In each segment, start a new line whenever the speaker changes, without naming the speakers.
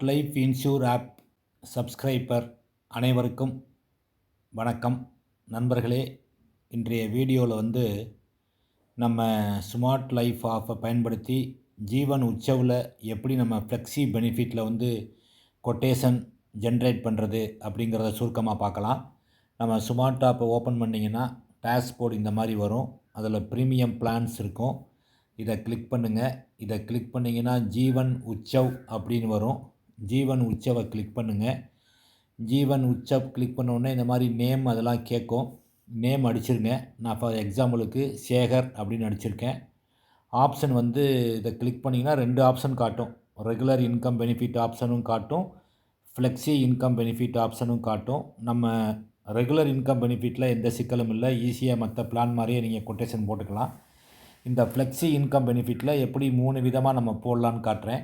Life insure app subscriber அனைவருக்கும் வணக்கம் நண்பர்களே. இன்றைய வீடியோவில் நம்ம ஸ்மார்ட் லைஃப் ஆப்பை பயன்படுத்தி ஜீவன் உற்சவில் எப்படி நம்ம ஃப்ளெக்ஸி பெனிஃபிட்டில் கொட்டேஷன் ஜென்ரேட் பண்ணுறது அப்படிங்கிறத சுருக்கமாக பார்க்கலாம். நம்ம ஸ்மார்ட் ஆப்பை ஓப்பன் பண்ணிங்கன்னா டேஷ்போர்டு இந்த மாதிரி வரும். அதில் ப்ரீமியம் பிளான்ஸ் இருக்கும். இதை கிளிக் பண்ணுங்கள். இதை கிளிக் பண்ணிங்கன்னா ஜீவன் உற்சவ் அப்படின்னு வரும். ஜீவன் உற்சவை கிளிக் பண்ணுங்கள். ஜீவன் உற்சவ் கிளிக் பண்ணோடனே இந்த மாதிரி நேம் அதெல்லாம் கேட்கும். நேம் அடிச்சிருங்க. நான் ஃபார் எக்ஸாம்பிளுக்கு சேகர் அப்படின்னு அடிச்சிருக்கேன். ஆப்ஷன் இதை கிளிக் பண்ணிங்கன்னா 2 ஆப்ஷன் காட்டும். ரெகுலர் இன்கம் பெனிஃபிட் ஆப்ஷனும் காட்டும், ஃப்ளெக்ஸி இன்கம் பெனிஃபிட் ஆப்ஷனும் காட்டும். நம்ம ரெகுலர் இன்கம் பெனிஃபிட்டில் எந்த சிக்கலும் இல்லை. ஈஸியாக மற்ற பிளான் மாதிரியே நீங்கள் கொட்டேஷன் போட்டுக்கலாம். இந்த ஃப்ளெக்ஸி இன்கம் பெனிஃபிட்டில் எப்படி 3 விதமாக நம்ம போடலான்னு காட்டுறேன்.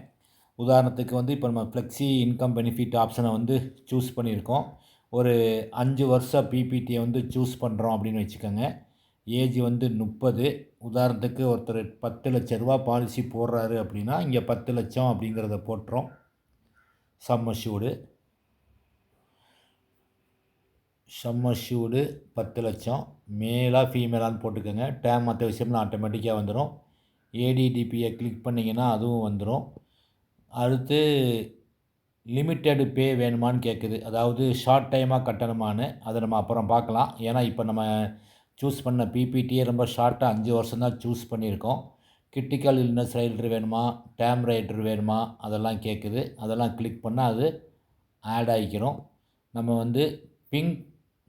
உதாரணத்துக்கு இப்போ நம்ம ஃப்ளெக்ஸி இன்கம் பெனிஃபிட் ஆப்ஷனை சூஸ் பண்ணியிருக்கோம். ஒரு 5 வருஷ பிபிடியை சூஸ் பண்ணுறோம் அப்படின்னு வச்சுக்கோங்க. ஏஜ் 30. உதாரணத்துக்கு ஒருத்தர் 10 லட்ச ரூபா பாலிசி போடுறாரு அப்படின்னா இங்கே 10 லட்சம் அப்படிங்கிறத போட்டுறோம். சம் அஷ்யூர்டு 10 லட்சம். மேலாக ஃபீமேலான்னு போட்டுக்கோங்க. டேம் மற்ற விஷயம்லாம் ஆட்டோமேட்டிக்காக வந்துடும். ஏடிடிபியை கிளிக் பண்ணிங்கன்னா அதுவும் வந்துடும். அடுத்து லிமிட்டெடு பே வேணுமான்னு கேட்குது. அதாவது ஷார்ட் டைமாக கட்டணுமான்னு. அதை நம்ம அப்புறம் பார்க்கலாம். ஏன்னா இப்போ நம்ம சூஸ் பண்ண பிபிடியே ரொம்ப ஷார்ட்டாக 5 வருஷம் தான் சூஸ் பண்ணியிருக்கோம். கிரிட்டிக்கல் இல்னஸ் ரைடர் வேணுமா, டேம் ரைடர் வேணுமா அதெல்லாம் கேட்குது. அதெல்லாம் கிளிக் பண்ணால் அது ஆட் ஆகிக்கிறோம். நம்ம பிங்க்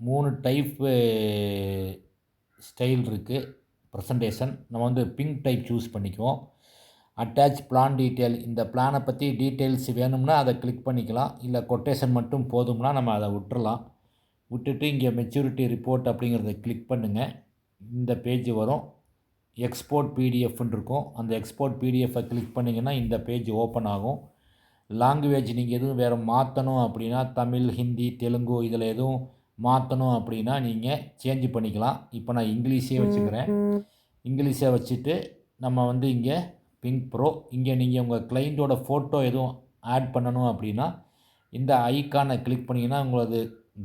3 டைப்பு ஸ்டைல் இருக்குது ப்ரெசன்டேஷன். நம்ம பிங்க் டைப் சூஸ் பண்ணிக்குவோம். அட்டாச் பிளான் டீட்டெயில், இந்த பிளானை பற்றி டீட்டெயில்ஸ் வேணும்னா அதை கிளிக் பண்ணிக்கலாம். இல்லை கொட்டேஷன் மட்டும் போதும்னா நம்ம அதை விட்டுறலாம். விட்டுட்டு இங்கே மெச்சூரிட்டி ரிப்போர்ட் அப்படிங்கிறத கிளிக் பண்ணுங்கள். இந்த பேஜ் வரும். எக்ஸ்போர்ட் பிடிஎஃப்னு இருக்கும். அந்த எக்ஸ்போர்ட் பிடிஎஃப்பை கிளிக் பண்ணிங்கன்னா இந்த பேஜ் ஓப்பன் ஆகும். லாங்குவேஜ் நீங்கள் எதுவும் வேறு மாற்றணும் அப்படின்னா தமிழ், ஹிந்தி, தெலுங்கு இதில் எதுவும் மாற்றணும் அப்படின்னா நீங்கள் சேஞ்ச் பண்ணிக்கலாம். இப்போ நான் இங்கிலீஷே வச்சுக்கிறேன். இங்கிலீஷை வச்சுட்டு நம்ம இங்கே பிங்க் ப்ரோ, இங்கே நீங்கள் உங்கள் கிளைண்ட்டோட ஃபோட்டோ எதுவும் ஆட் பண்ணணும் அப்படின்னா இந்த ஐக்கானை கிளிக் பண்ணிங்கன்னா உங்களது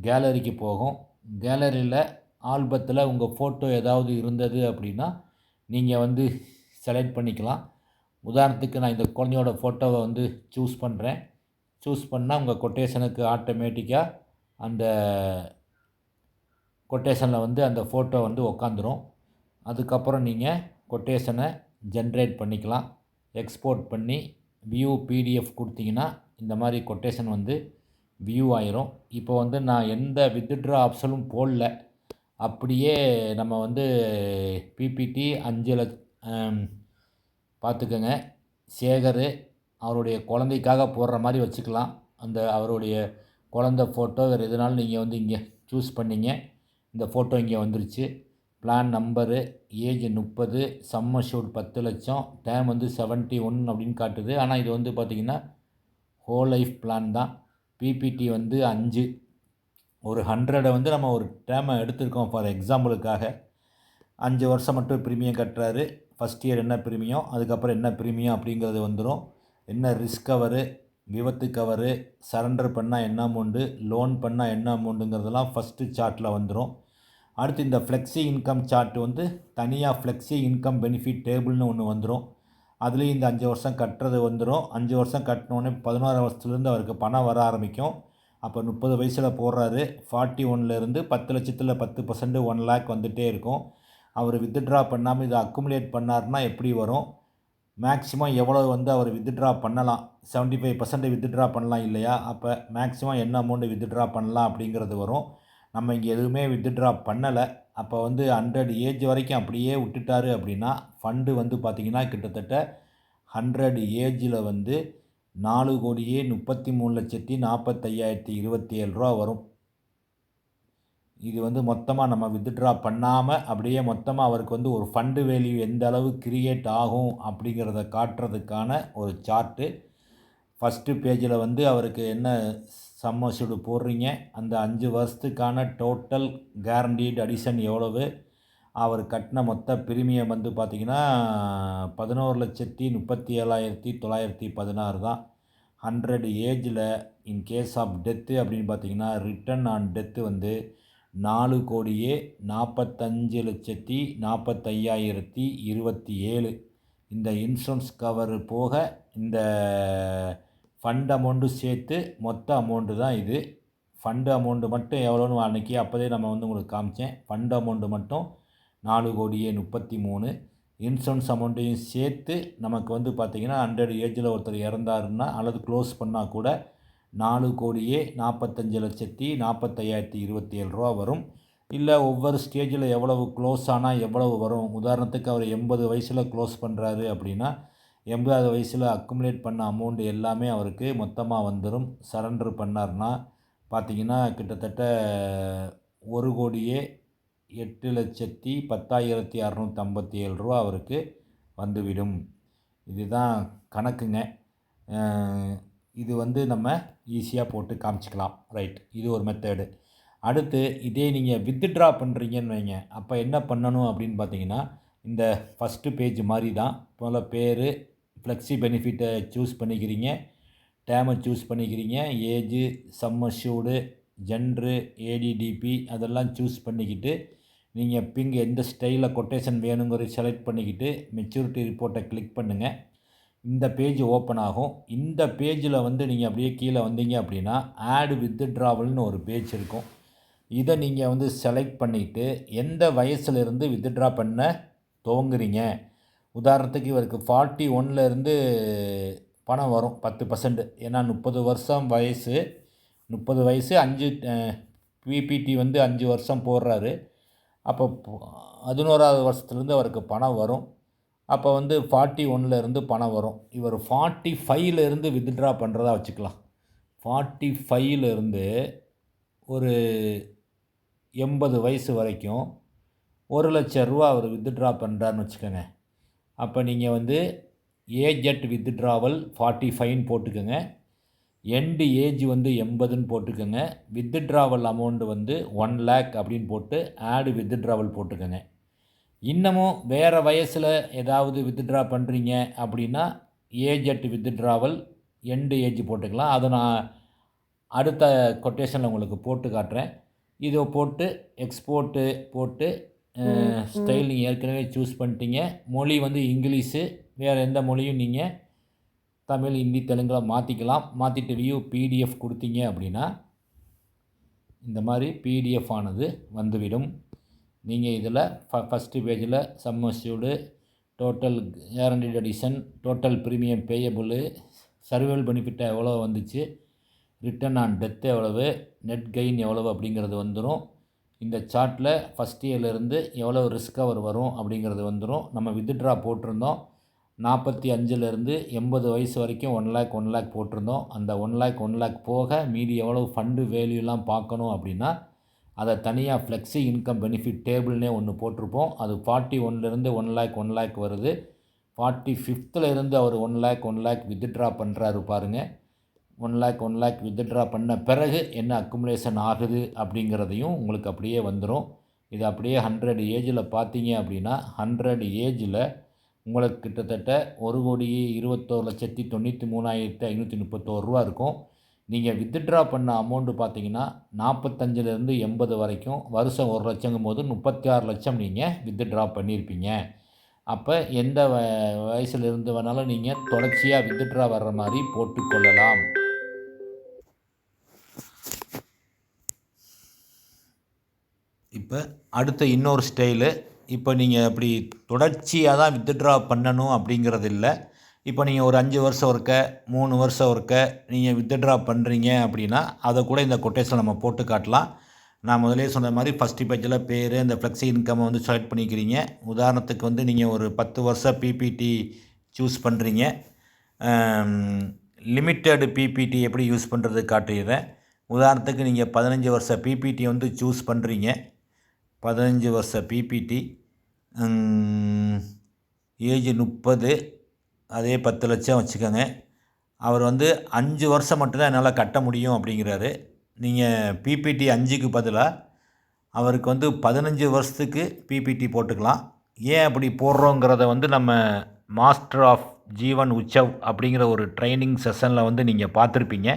கேலரிக்கு போகும். கேலரியில் ஆல்பத்தில் உங்கள் ஃபோட்டோ ஏதாவது இருந்தது அப்படின்னா நீங்கள் செலக்ட் பண்ணிக்கலாம். உதாரணத்துக்கு நான் இந்த குழந்தையோட ஃபோட்டோவை சூஸ் பண்ணுறேன். சூஸ் பண்ணால் உங்கள் கொட்டேஷனுக்கு ஆட்டோமேட்டிக்காக அந்த கொட்டேஷனில் அந்த ஃபோட்டோ உக்காந்துரும். அதுக்கப்புறம் நீங்கள் கொட்டேஷனை ஜென்ரேட் பண்ணிக்கலாம். எக்ஸ்போர்ட் பண்ணி வியூ பிடிஎஃப் கொடுத்தீங்கன்னா இந்த மாதிரி கொட்டேஷன் வியூ ஆயிரும். இப்போ நான் எந்த வித்ட்ரா ஆப்ஷனும் போடல. அப்படியே நம்ம பிபிடி 5 பார்த்துக்கோங்க. சேகர் அவருடைய குழந்தைக்காக போடுற மாதிரி வச்சுக்கலாம். அந்த அவருடைய குழந்தை ஃபோட்டோ வேறு எதுனாலும் நீங்கள் இங்கே சூஸ் பண்ணிங்க. இந்த ஃபோட்டோ இங்கே வந்துருச்சு. Plan number, age 30, some assured 10 லட்சம், டேம் 71 அப்படின்னு காட்டுது. ஆனால் இது பார்த்திங்கன்னா ஹோல் லைஃப் பிளான் தான். பிபிடி 5. ஒரு 100 நம்ம ஒரு டேமை எடுத்திருக்கோம் ஃபார் எக்ஸாம்பிளுக்காக. 5 வருஷம் மட்டும் ப்ரீமியம் கட்டுறாரு. ஃபஸ்ட் இயர் என்ன ப்ரீமியம், அதுக்கப்புறம் என்ன ப்ரீமியம் அப்படிங்கிறது வந்துடும். என்ன ரிஸ்க் கவரு, விபத்து கவரு, சரண்டர் பண்ணால் என்ன அமௌண்ட்டு, லோன் பண்ணால் என்ன அமௌண்ட்டுங்கிறதெல்லாம் ஃபஸ்ட்டு சார்ட்டில் வந்துடும். அடுத்து இந்த ஃப்ளெக்ஸி இன்கம் சார்ட் தனியாக ஃப்ளெக்ஸி இன்கம் பெனிஃபிட் டேபிள்னு ஒன்று வந்துடும். அதுலேயும் இந்த 5 வருஷம் கட்டுறது வந்துடும். 5 வருஷம் கட்டினோடனே 11 வருஷத்துலேருந்து அவருக்கு பணம் வர ஆரம்பிக்கும். அப்போ 30 வயசில் போடுறாரு. 41லேருந்து 10 லட்சத்தில் 10% 1 லேக் வந்துகிட்டே இருக்கும். அவர் வித்ட்ரா பண்ணாமல் இதை அக்குமுலேட் பண்ணார்னா எப்படி வரும், மேக்ஸிமம் எவ்வளோ அவர் வித்ட்ரா பண்ணலாம், 75% வித்ட்ரா பண்ணலாம் இல்லையா, அப்போ மேக்ஸிமம் என்ன அமௌண்ட்டு வித்ட்ரா பண்ணலாம் அப்படிங்கிறது வரும். நம்ம இங்கே எதுவுமே வித்ட்ரா பண்ணலை. அப்போ 100 ஏஜ் வரைக்கும் அப்படியே விட்டுட்டாரு அப்படின்னா ஃபண்டு பார்த்திங்கன்னா கிட்டத்தட்ட 100 ஏஜில் 4,33,43,45,027 ரூபா வரும். இது மொத்தமாக நம்ம வித்ட்ரா பண்ணாமல் அப்படியே மொத்தமாக அவருக்கு ஒரு ஃபண்டு வேல்யூ எந்த அளவு கிரியேட் ஆகும் அப்படிங்கிறத காட்டுறதுக்கான ஒரு சார்ட்டு. ஃபஸ்ட்டு பேஜில் அவருக்கு என்ன சம் அஷ்யூர்டு போடுறீங்க, அந்த 5 வருஷத்துக்கான டோட்டல் கேரண்டீடு அடிஷன் எவ்வளவு, அவர் கட்டின மொத்த பிரீமியம் பார்த்திங்கன்னா 11,37,916 தான். 100 ஏஜில் இன் கேஸ் ஆஃப் டெத்து அப்படின்னு பார்த்தீங்கன்னா ரிட்டர்ன் ஆன் டெத்து வந்து 4,45,45,027. இந்த இன்சூரன்ஸ் கவர் போக இந்த ஃபண்ட் அமௌண்ட்டு சேர்த்து மொத்த அமௌண்ட்டு தான் இது. ஃபண்டு அமௌண்ட்டு மட்டும் எவ்வளோன்னு அன்றைக்கி அப்போதே நம்ம வந்து உங்களுக்கு காமிச்சேன். ஃபண்டு அமௌண்ட்டு மட்டும் 4,33,00,000. இன்சூரன்ஸ் அமௌண்ட்டையும் சேர்த்து நமக்கு வந்து பார்த்திங்கன்னா 100 ஏஜில் ஒருத்தர் இறந்தாருன்னா அல்லது க்ளோஸ் பண்ணால் கூட 4,45,45,027 வரும். இல்லை ஒவ்வொரு ஸ்டேஜில் எவ்வளவு க்ளோஸ் ஆனால் எவ்வளவு வரும். உதாரணத்துக்கு அவர் 80 வயசில் க்ளோஸ் பண்ணுறாரு அப்படின்னா 80வது வயசில் அக்குமுலேட் பண்ண அமௌண்ட் எல்லாமே அவருக்கு மொத்தமாக வந்துடும். சரண்டர் பண்ணார்னா பார்த்திங்கன்னா கிட்டத்தட்ட 1,08,10,657 அவருக்கு வந்துவிடும். இதுதான் கணக்குங்க. இது வந்து நம்ம ஈஸியாக போட்டு காமிச்சிக்கலாம். ரைட், இது ஒரு மெத்தடு. அடுத்து இதே நீங்கள் வித்ட்ரா பண்ணுறீங்கன்னு வைங்க, அப்போ என்ன பண்ணணும் அப்படின்னு பார்த்தீங்கன்னா இந்த ஃபஸ்ட்டு பேஜ் மாதிரி தான். போல் பேர், ஃப்ளெக்ஸி பெனிஃபிட்டை சூஸ் பண்ணிக்கிறீங்க, டேமை சூஸ் பண்ணிக்கிறீங்க, ஏஜு, சம் அஷ்யூர்டு, ஜென்ட்ரு, ஏடிடிபி அதெல்லாம் சூஸ் பண்ணிக்கிட்டு நீங்கள் எந்த ஸ்டைலில் கொட்டேஷன் வேணுங்கிறத செலக்ட் பண்ணிக்கிட்டு மெச்சூரிட்டி ரிப்போர்ட்டை கிளிக் பண்ணுங்கள். இந்த பேஜ் ஓப்பன் ஆகும். இந்த பேஜில் வந்து நீங்கள் அப்படியே கீழே வந்தீங்க அப்படின்னா ஆட் வித்ட்ராவல்னு ஒரு பேஜ் இருக்கும். இதை நீங்கள் வந்து செலக்ட் பண்ணிவிட்டு எந்த வயசுலேருந்து வித்ட்ரா பண்ண துவங்குறீங்க. உதாரணத்துக்கு இவருக்கு 41லேருந்து பணம் வரும் 10%. ஏன்னா 30 வருஷம் வயசு, 30 வயசு 5 பிபிடி வந்து 5 வருஷம் போடுறாரு. அப்போ 11வது வருஷத்துலேருந்து அவருக்கு பணம் வரும். அப்போ வந்து 41லேருந்து பணம் வரும். இவர் 45லேருந்து வித்ட்ரா பண்ணுறதா வச்சுக்கலாம். 45லேருந்து ஒரு 80 வயசு வரைக்கும் 1,00,000 ரூபா அவர் வித்ட்ரா பண்ணுறாருன்னு வச்சுக்கோங்க. அப்போ நீங்கள் வந்து ஏஜ் அட் வித்ட்ராவல் 45ன்னு போட்டுக்கோங்க. எண்டு ஏஜ் வந்து 80ன்னு போட்டுக்கோங்க. வித்ட்ராவல் அமௌண்ட் வந்து 1,00,000 அப்படின்னு போட்டு ஆடு வித்ட்ராவல் போட்டுக்கோங்க. இன்னமும் வேறு வயசில் ஏதாவது வித்ட்ரா பண்ணுறீங்க அப்படின்னா age at withdrawal end age போட்டுக்கலாம். அதை நான் அடுத்த கொட்டேஷனில் உங்களுக்கு போட்டு காட்டுறேன். இதை போட்டு எக்ஸ்போர்ட்டு போட்டு ஸ்டைல் நீங்கள் ஏற்கனவே சூஸ் பண்ணிட்டீங்க. மொழி வந்து இங்கிலீஷு, வேறு எந்த மொழியும் நீங்கள் தமிழ், ஹிந்தி, தெலுங்கில் மாற்றிக்கலாம். மாற்றிட்டு வியூ பிடிஎஃப் கொடுத்தீங்க அப்படின்னா இந்த மாதிரி பிடிஎஃப் ஆனது வந்துவிடும். நீங்கள் இதில் ஃபஸ்ட்டு பேஜில் sum assured, total guaranteed addition, total premium payable, survival benefit எவ்வளோ வந்துச்சு, ரிட்டர்ன் ஆன் டெத் எவ்வளவு, நெட் கெயின் எவ்வளவு அப்படிங்கிறது வந்துடும். இந்த சார்ட்டில் ஃபஸ்ட் இயர்லேருந்து எவ்வளோ ரிஸ்கவர் வரும் அப்படிங்கிறது வந்துடும். நம்ம வித்ட்ரா போட்டிருந்தோம் 45லேருந்து 80 வயசு வரைக்கும் 1,00,000 போட்டிருந்தோம். அந்த 1,00,000 போக மீதி எவ்வளோ ஃபண்டு வேல்யூலாம் பார்க்கணும் அப்படின்னா அதை தனியாக ஃப்ளெக்ஸி இன்கம் பெனிஃபிட் டேபிள்னே ஒன்று போட்டிருப்போம். அது 41லேருந்து 1,00,000 வருது. 45லேருந்து அவர் 1,00,000 வித்ட்ரா பண்ணுறாரு பாருங்கள். 1,00,000 வித்ட்ரா பண்ண பிறகு என்ன அக்குமுலேஷன் ஆகுது அப்படிங்கிறதையும் உங்களுக்கு அப்படியே வந்துடும். இது அப்படியே 100 ஏஜில் பார்த்தீங்க அப்படின்னா 100 ஏஜில் உங்களுக்கு கிட்டத்தட்ட 1,21,93,531 ரூபா இருக்கும். நீங்கள் வித்ட்ரா பண்ண அமௌண்ட்டு பார்த்தீங்கன்னா 45லேருந்து 80 வரைக்கும் வருஷம் 1,00,000ங்கும் போது 36 லட்சம் நீங்கள் வித்ட்ரா பண்ணியிருப்பீங்க. அப்போ எந்த வயசுலேருந்து வேணாலும் நீங்கள் தொடர்ச்சியாக வித்ட்ரா வர்ற மாதிரி போட்டுக்கொள்ளலாம். இப்போ அடுத்த இன்னொரு ஸ்டைலு, இப்போ நீங்கள் அப்படி தொடர்ச்சியாக தான் வித்ட்ரா பண்ணணும் அப்படிங்கிறது இல்லை. இப்போ நீங்கள் ஒரு 5 வருஷம் ஒருக்க, 3 வருஷம் ஒருக்க நீங்கள் வித்ட்ரா பண்ணுறீங்க அப்படின்னா அதை கூட இந்த கொட்டேஷன் நம்ம போட்டு காட்டலாம். நான் முதலே சொன்ன மாதிரி ஃபஸ்ட்டு பேஜில் பேர், இந்த ஃப்ளெக்ஸி இன்கம் வந்து செலக்ட் பண்ணிக்கிறீங்க. உதாரணத்துக்கு வந்து நீங்கள் ஒரு 10 வருஷம் பிபிடி சூஸ் பண்ணுறீங்க. லிமிட்டெடு பிபிடி எப்படி யூஸ் பண்ணுறது காட்டுகிறேன். உதாரணத்துக்கு நீங்கள் 15 வருஷம் பிபிடி வந்து சூஸ் பண்ணுறீங்க. 15 வருஷ பிபிடி, ஏஜ் 30, அதே 10 லட்சம் வச்சுக்கோங்க. அவர் வந்து 5 வருஷம் மட்டும்தான் என்னால் கட்ட முடியும் அப்படிங்கிறாரு. நீங்கள் பிபிடி 5க்கு பதிலாக அவருக்கு வந்து 15 வருஷத்துக்கு பிபிடி போட்டுக்கலாம். ஏன் அப்படி போடுறோங்கிறத வந்து நம்ம மாஸ்டர் ஆஃப் ஜீவன் உற்சவ் அப்படிங்கிற ஒரு ட்ரைனிங் செஷனில் வந்து நீங்கள் பார்த்துருப்பீங்க.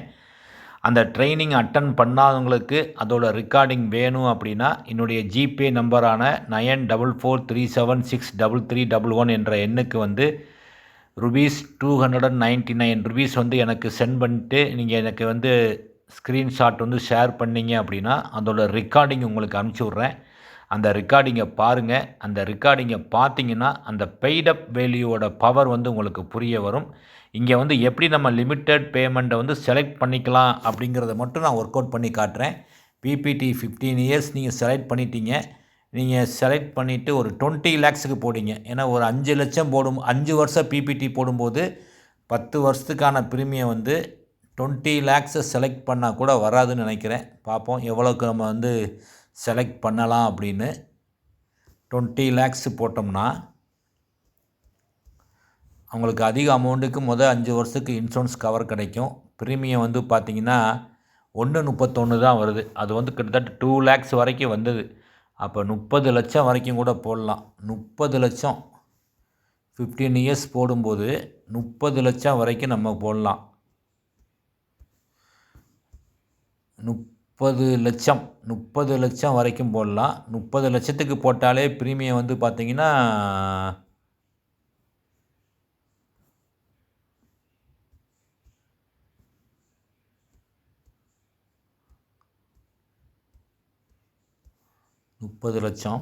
அந்த ட்ரைனிங் அட்டன் பண்ணாதவங்களுக்கு அதோட ரெக்கார்டிங் வேணும் அப்படின்னா என்னுடைய ஜிபே நம்பரான 9443763311 என்ற எண்ணுக்கு வந்து ₹299 வந்து எனக்கு சென்ட் பண்ணிட்டு நீங்கள் எனக்கு வந்து ஸ்க்ரீன்ஷாட் வந்து ஷேர் பண்ணிங்க அப்படின்னா அதோட ரெக்கார்டிங் உங்களுக்கு அனுப்பிச்சி விட்றேன். அந்த ரெக்கார்டிங்கை பாருங்கள். அந்த ரெக்கார்டிங்கை பார்த்தீங்கன்னா அந்த பெய்டப் வேல்யூவோட பவர் வந்து உங்களுக்கு புரிய வரும். இங்கே வந்து எப்படி நம்ம லிமிட்டட் பேமெண்ட்டை வந்து செலக்ட் பண்ணிக்கலாம் அப்படிங்கிறத மட்டும் நான் ஒர்க் அவுட் பண்ணி காட்டுறேன். பிபிடி 15 இயர்ஸ் நீங்கள் செலக்ட் பண்ணிட்டீங்க. நீங்கள் செலக்ட் பண்ணிவிட்டு ஒரு 20 lakhsக்கு போடிங்க. ஏன்னா ஒரு 5 லட்சம் 5 வருஷம் பிபிடி போடும்போது 10 வருஷத்துக்கான ப்ரீமியம் வந்து 20 lakhs செலக்ட் பண்ணால் கூட வராதுன்னு நினைக்கிறேன். பார்ப்போம் எவ்வளோக்கு நம்ம வந்து செலக்ட் பண்ணலாம் அப்படின்னு. 20 lakhs போட்டோம்னா அவங்களுக்கு அதிக அமௌண்ட்டுக்கு 5 வருஷத்துக்கு இன்சூரன்ஸ் கவர் கிடைக்கும். ப்ரீமியம் வந்து பார்த்திங்கன்னா 1.31 தான் வருது. அது வந்து கிட்டத்தட்ட 2 lakhs வரைக்கும் வந்தது. அப்போ 30 லட்சம் வரைக்கும் கூட போடலாம். 30 லட்சம் 15 இயர்ஸ் போடும்போது 30 லட்சம் வரைக்கும் நம்ம போடலாம். 30 லட்சம் வரைக்கும் போடலாம். 30 லட்சத்துக்கு போட்டாலே ப்ரீமியம் வந்து பார்த்திங்கன்னா 30 லட்சம்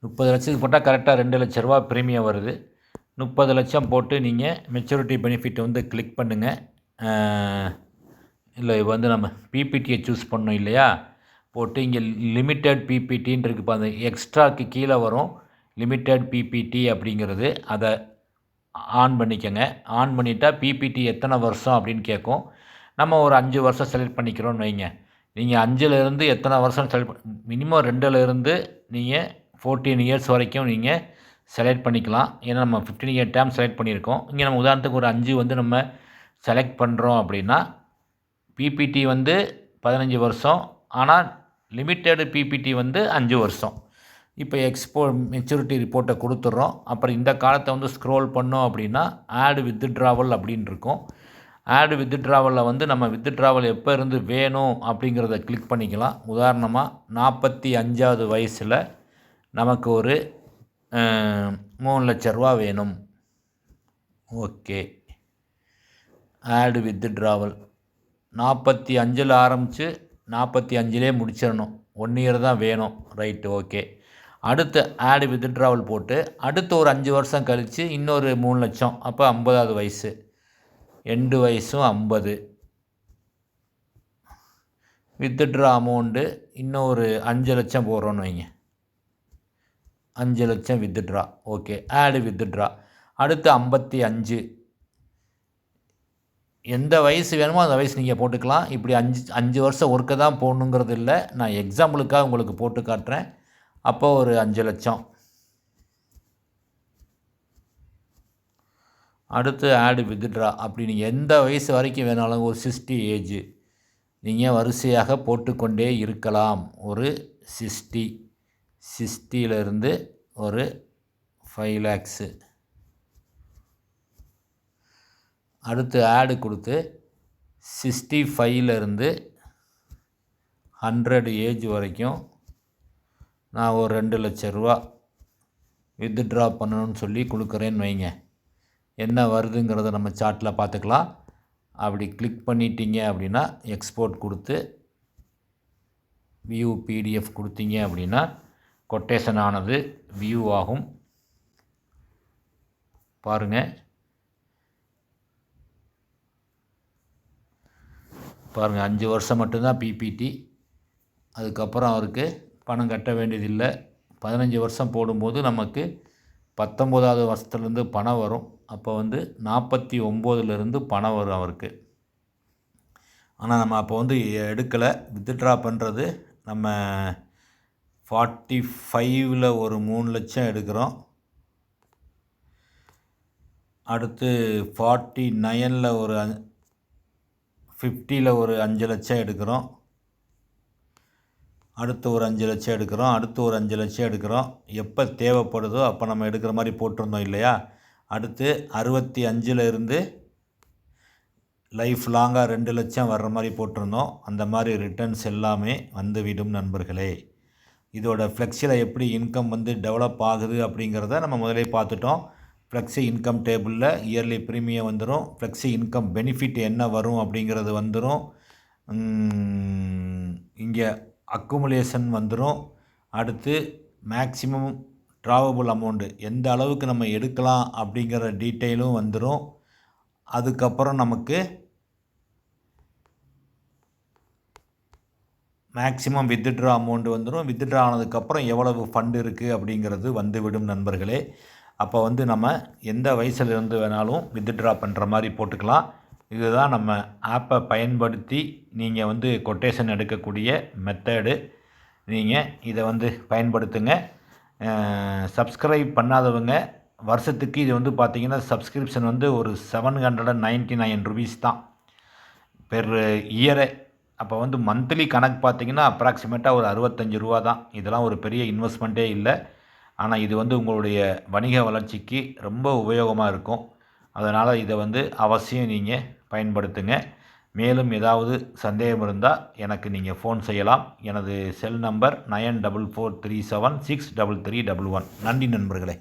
30 லட்சத்துக்கு போட்டால் கரெக்டாக 2 லட்ச ரூபா ப்ரீமியம் வருது. 30 லட்சம் போட்டு நீங்கள் மெச்சூரிட்டி பெனிஃபிட் வந்து கிளிக் பண்ணுங்கள். இல்லை வந்து நம்ம பிபிடியை சூஸ் பண்ணோம் இல்லையா, போட்டு இங்கே லிமிட்டட் பிபிடின்னு இருக்குது. அந்த எக்ஸ்ட்ராக்கு கீழே வரும் லிமிட்டட் பிபிடி அப்படிங்கிறது. அதை ஆன் பண்ணிக்கோங்க. ஆன் பண்ணிட்டா பிபிடி எத்தனை வருஷம் அப்படின்னு கேட்கும். நம்ம ஒரு 5 வருஷம் செலக்ட் பண்ணிக்கிறோன்னு வைங்க. நீங்கள் 5லேருந்து எத்தனை வருஷம் செலக்ட் மினிமம் 2லேருந்து நீங்கள் 14 இயர்ஸ் வரைக்கும் நீங்கள் செலக்ட் பண்ணிக்கலாம். ஏன்னா நம்ம 15 இயர் டேர்ம் செலக்ட் பண்ணியிருக்கோம். இங்கே நம்ம உதாரணத்துக்கு ஒரு 5 வந்து நம்ம செலக்ட் பண்ணுறோம் அப்படின்னா பிபிடி வந்து 15 வருஷம், ஆனால் லிமிட்டெடு பிபிடி வந்து 5 வருஷம். இப்போ மெச்சூரிட்டி ரிப்போர்ட்டை கொடுத்துட்றோம். அப்புறம் இந்த காலத்தை வந்து ஸ்க்ரோல் பண்ணோம் அப்படின்னா ஆட் வித்ட்ராவல் அப்படின்னு இருக்கும். ஆட் வித்ட்ராவலில் வந்து நம்ம வித்ட்ராவல் எப்போ இருந்து வேணும் அப்படிங்கிறத கிளிக் பண்ணிக்கலாம். உதாரணமாக 45வது வயசில் நமக்கு ஒரு 3 லட்ச ரூபா வேணும். ஓகே, ஆட் வித்ட்ராவல் 45ல் ஆரம்பித்து 45லே முடிச்சிடணும். 1 இயர் தான் வேணும். Right, okay. அடுத்து ஆட் வித்ட்ராவல் போட்டு அடுத்து ஒரு 5 வருஷம் கழித்து இன்னொரு 3 லட்சம். அப்போ 50வது வயசு, எண்டு வயசும் 50. வித்ட்ரா அமௌண்ட்டு இன்னொரு 5 லட்சம் போடுறோன்னு வைங்க. 5 லட்சம் வித்ட்ரா. ஓகே, ஆடு வித்ட்ரா. அடுத்து 55. எந்த வயசு வேணுமோ அந்த வயசு நீங்கள் போட்டுக்கலாம். இப்படி 5 வருஷம் ஒர்க்கை தான் போடணுங்கிறது இல்லை. நான் எக்ஸாம்பிளுக்காக உங்களுக்கு போட்டு காட்டுறேன். அப்போ ஒரு 5 லட்சம். அடுத்து ஆடு வித்ட்ரா. அப்படி நீங்கள் எந்த வயசு வரைக்கும் வேணாலும் ஒரு 60 ஏஜ் நீங்கள் வரிசையாக போட்டுக்கொண்டே இருக்கலாம். ஒரு 60லேருந்து ஒரு 5 lakhs. அடுத்து ஆடு கொடுத்து 65லேருந்து 100 ஏஜ் வரைக்கும் நான் ஒரு 2 லட்ச ரூபா வித்ட்ரா பண்ணணும்னு சொல்லி கொடுக்குறேன்னு வைங்க. என்ன வருதுங்கிறத நம்ம சார்ட்டில் பார்த்துக்கலாம். அப்படி கிளிக் பண்ணிட்டீங்க அப்படின்னா எக்ஸ்போர்ட் கொடுத்து வியூ பிடிஎஃப் கொடுத்தீங்க அப்படின்னா கொட்டேஷன் ஆனது வியூ ஆகும். பாருங்கள் 5 வருஷம் மட்டும்தான் பிபிடி. அதுக்கப்புறம் அவருக்கு பணம் கட்ட வேண்டியதில்லை. 15 வருஷம் போடும்போது நமக்கு 19வது வருஷத்துலேருந்து பணம் வரும். அப்போ வந்து 49லேருந்து பணம் வரும் அவருக்கு. ஆனால் நம்ம அப்போ வந்து எடுக்கலை. வித்ட்ரா பண்ணுறது நம்ம 45ல் ஒரு 3 லட்சம் எடுக்கிறோம். அடுத்து 49ல் ஒரு 50ல் ஒரு 5 லட்சம் எடுக்கிறோம். அடுத்து ஒரு 5 லட்சம் எடுக்கிறோம், அடுத்து ஒரு 5 லட்சம் எடுக்கிறோம். எப்போ தேவைப்படுதோ அப்போ நம்ம எடுக்கிற மாதிரி போட்டிருந்தோம் இல்லையா? அடுத்து 65ல் இருந்து லைஃப் லாங்காக 2 லட்சம் வர்ற மாதிரி போட்டிருந்தோம். அந்த மாதிரி ரிட்டர்ன்ஸ் எல்லாமே வந்துவிடும் நண்பர்களே. இதோட ஃப்ளெக்ஸியில் எப்படி இன்கம் வந்து டெவலப் ஆகுது அப்படிங்கிறத நம்ம முதலே பார்த்துட்டோம். ஃப்ளெக்ஸி இன்கம் டேபிளில் இயர்லி ப்ரீமியம் வந்துடும், ஃப்ளெக்ஸி இன்கம் பெனிஃபிட் என்ன வரும் அப்படிங்கிறது வந்துடும், இங்கே அக்குமுலேஷன் வந்துடும், அடுத்து மேக்ஸிமம் ட்ராவபிள் அமௌண்ட்டு எந்த அளவுக்கு நம்ம எடுக்கலாம் அப்படிங்கிற டீட்டெயிலும் வந்துடும். அதுக்கப்புறம் நமக்கு மேக்ஸிமம் வித்ட்ரா அமௌண்ட் வந்துடும். வித்ட்ரா ஆனதுக்கப்புறம் எவ்வளவு ஃபண்டு இருக்குது அப்படிங்கிறது வந்துவிடும் நண்பர்களே. அப்போ வந்து நம்ம எந்த வயசுலேருந்து வேணாலும் வித்ட்ரா பண்ணுற மாதிரி போட்டுக்கலாம். இதுதான் நம்ம ஆப்பை பயன்படுத்தி நீங்கள் வந்து கொட்டேஷன் எடுக்கக்கூடிய மெத்தடு. நீங்கள் இதை வந்து பயன்படுத்துங்க. சப்ஸ்கிரைப் பண்ணாதவங்க வருஷத்துக்கு இது வந்து பார்த்திங்கன்னா சப்ஸ்கிரிப்ஷன் வந்து ஒரு 799 ருபீஸ் தான் பெர் இயரே. அப்போ வந்து மந்த்லி கணக்கு பார்த்திங்கன்னா அப்ராக்சிமேட்டாக ஒரு 65 ரூபா தான். இதெல்லாம் ஒரு பெரிய இன்வெஸ்ட்மெண்ட்டே இல்லை. ஆனால் இது வந்து உங்களுடைய வணிக வளர்ச்சிக்கு ரொம்ப உபயோகமாக இருக்கும். அதனால் இதை வந்து அவசியம் நீங்கள் பயன்படுத்துங்க. மேலும் ஏதாவது சந்தேகம் இருந்தால் எனக்கு நீங்கள் ஃபோன் செய்யலாம். எனது செல் நம்பர் 9443763311. நன்றி நண்பர்களே.